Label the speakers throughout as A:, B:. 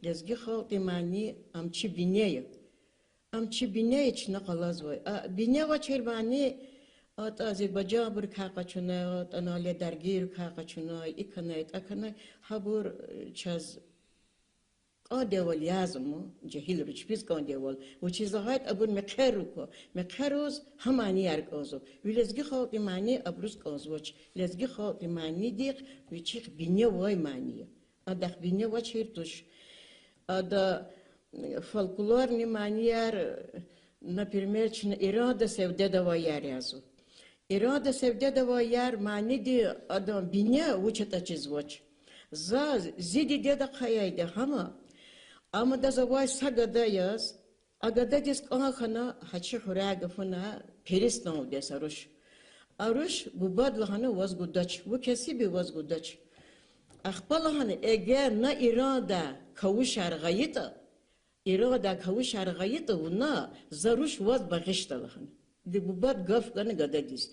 A: لزگی خالقی معنی امچی بینیه امچی بینیه چی نقلاز وای بینیه و چهر معنی ات Azerbaycan bur kaqaçuna ot analiye dergir kaqaçuna ikanayt akanay habur çaz قادول يازمو جهيل رجبيز قادول وشيز هايت أبون مكهروكو مكهروز هماني يرقوزو ولزجي خالق معني أبروز قوزوش لزجي خالق معني ديق وشيخ بنيا واي معني أدخ بنيا وشيرتوش أدا فولكلور معني ير например чна إرادة سودة دوايار يازو إرادة سودة دوايار معني دي أدا بنيا وشتا چيزوش زيدي ديدا خيايدا هما Ama da zavay sagada yaz, agada disk ona khana haçı huraga funa peristan des aruş. Aruş bu badla hana vaz gudaç, bu kesi bir vaz gudaç. Akhbala hana eğer na irada kavuşar gayita, irada kavuşar gayita buna zaruş vaz bagıştalı hana. Di bu bad gaf gana gada dis.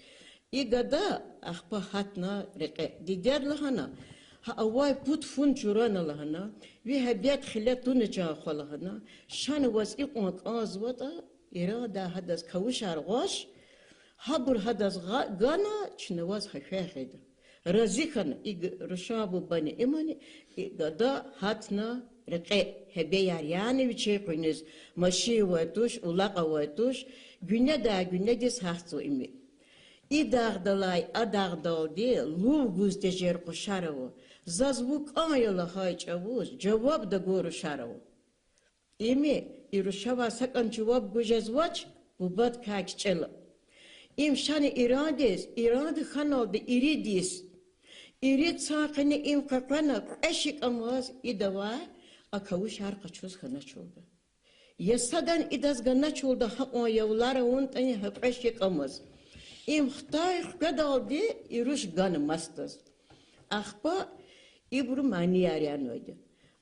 A: İ gada akhba hatna reke. Di derli hana. أواي بود فون جوران لهنا وهبيت خلاتون جا خلهنا شان واز إقوك آزوتا إرادة هداز كوشار غاش هبر هداز غانا چنواز خخيخيد رزيخن رشابو بني إماني إقادا هاتنا رقي هبيار يعني وچه قينز ماشي واتوش ولاقا واتوش güne diz haxtso imi İdağdalay adağdaldi luvguz dejer koşarıvı zazvuk ayala hayçavuz cevap da goruşarıvı imi iruşava sakan cevap gujezvaç bu bad kakçılı imşani irade hanaldı iridis irid sakını im kakana eşik amaz idava akavuş harkaçuz hanaçoldu yasadan idazgana çoldu hak o yavlara untani hak eşik amaz İm xtay kadaldı iruş ganmastız. Axpa ibru maniyaryanıydı.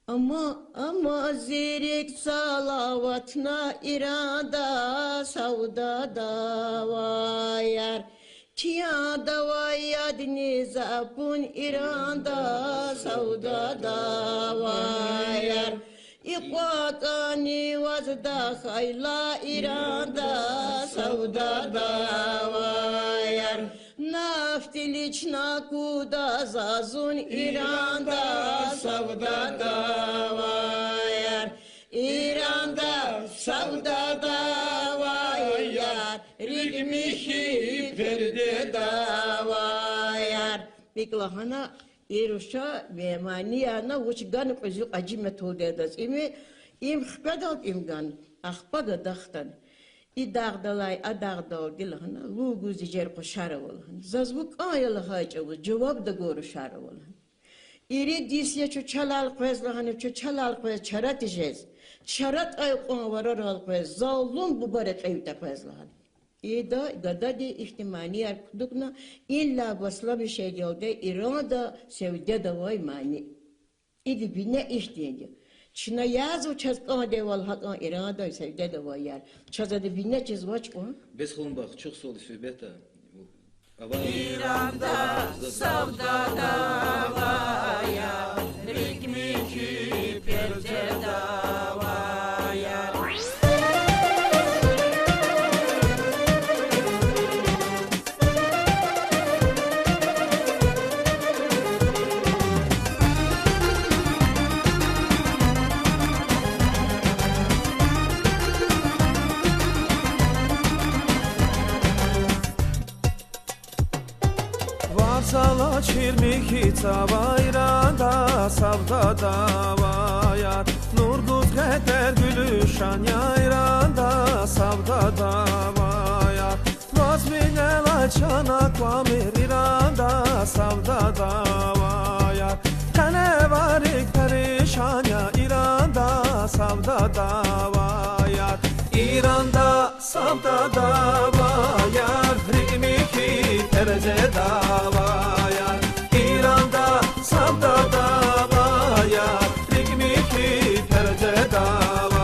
A: Ama zirik salavatna irada savda davayar. Tiya davayad nizapun irada savda davayar. İqvatani vazda khayla irada savda davayar naftilichna kuda zazun iranda savda davayar iranda savda davayar rigmihi perde davayar biklahana İruşa ve maniyana uç gan qızı acı metodedas im xqadal imgan axpaga daxtan idağdalay adağdal dilhana lugu zicer qoşaravlan zazvuk ayal haçav cevap da goruşaravlan iri disya çu çalal qezlahana çu çalal qez çaratijez çarat ay qonvarar al qez zallum bu baret ayta qezlahan İda gadadi ihtimani arkudukna illa basla bir şey geldi irada sevde davay mani idi bine ihtiyacı çına yaz uçaz deval hatta irada sevde davay yer çazadı bine çiz vaç o
B: bez xon bax çox sol beta
C: İranda savda davaya rikmi ki perde davaya
D: Sala çirmiki tavayranda savda davayar Nurguz geter gülüşan yayranda savda davayar Vazmine laçana kvamir iranda savda davayar Tene varik perişan ya iranda savda davayar İranda savda davayar Rigmiki terece davayar İranda savda davayar Rigmiki terece davayar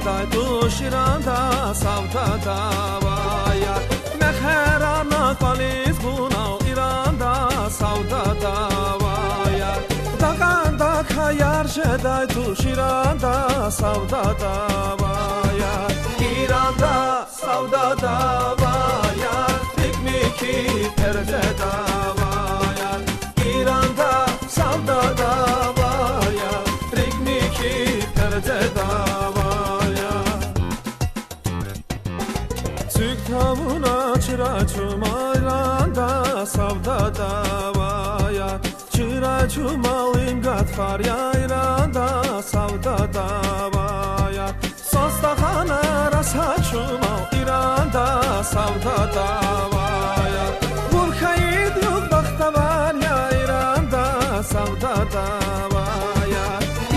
D: جدای توش ایراندا savda davaya Meherana kaliz buna İran'da savda davaya Dağanda kayar jedai tuş İran'da savda davaya İran'da savda davaya Dikmiki perde davaya İran'da savda davaya Dikmiki perde davaya Türk tavuna çıracım ayranda savda davaya Çıracım alayım gatfar yayranda savda davaya Sostakhana rasaçım İranda savda davaya Burkayid yok baktavar yayranda savda davaya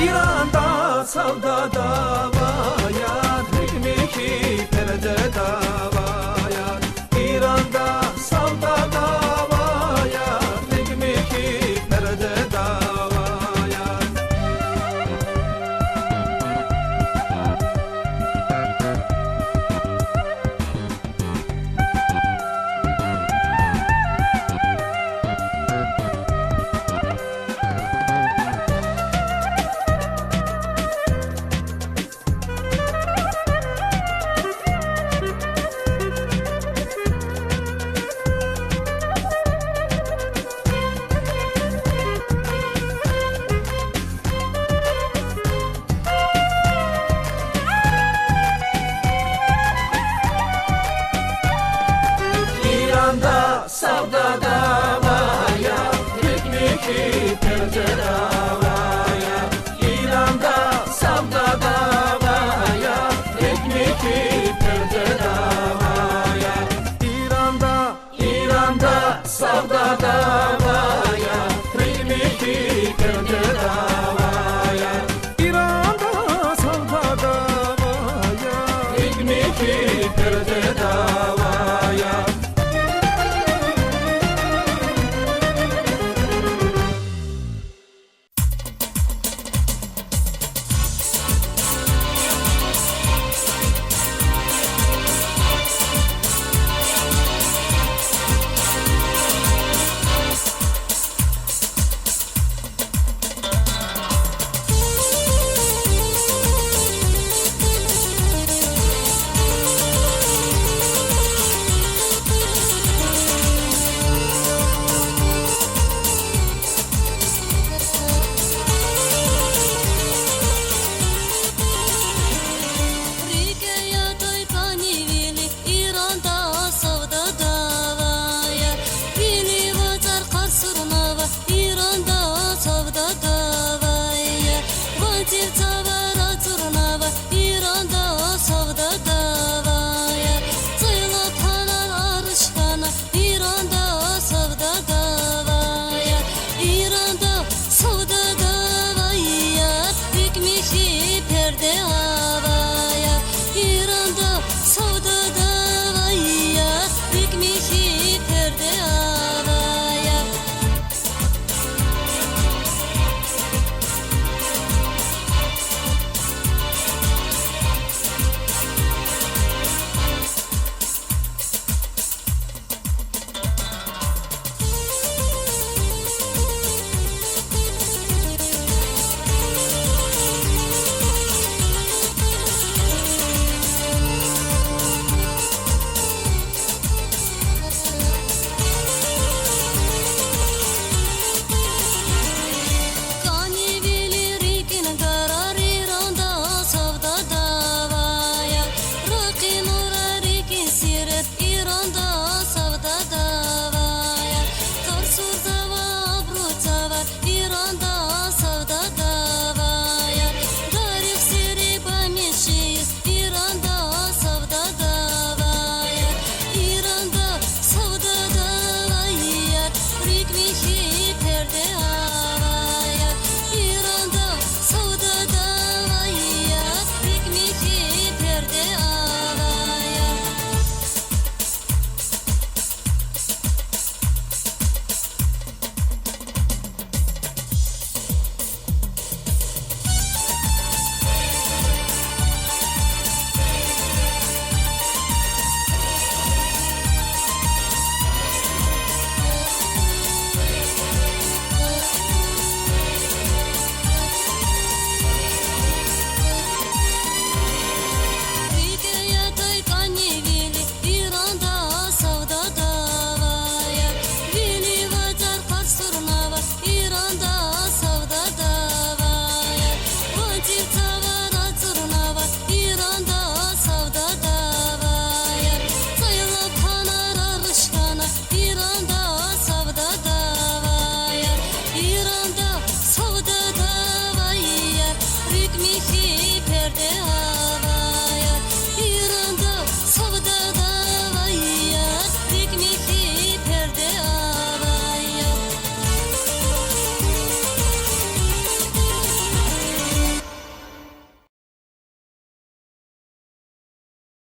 D: İranda savda davaya Hikmiki perde davaya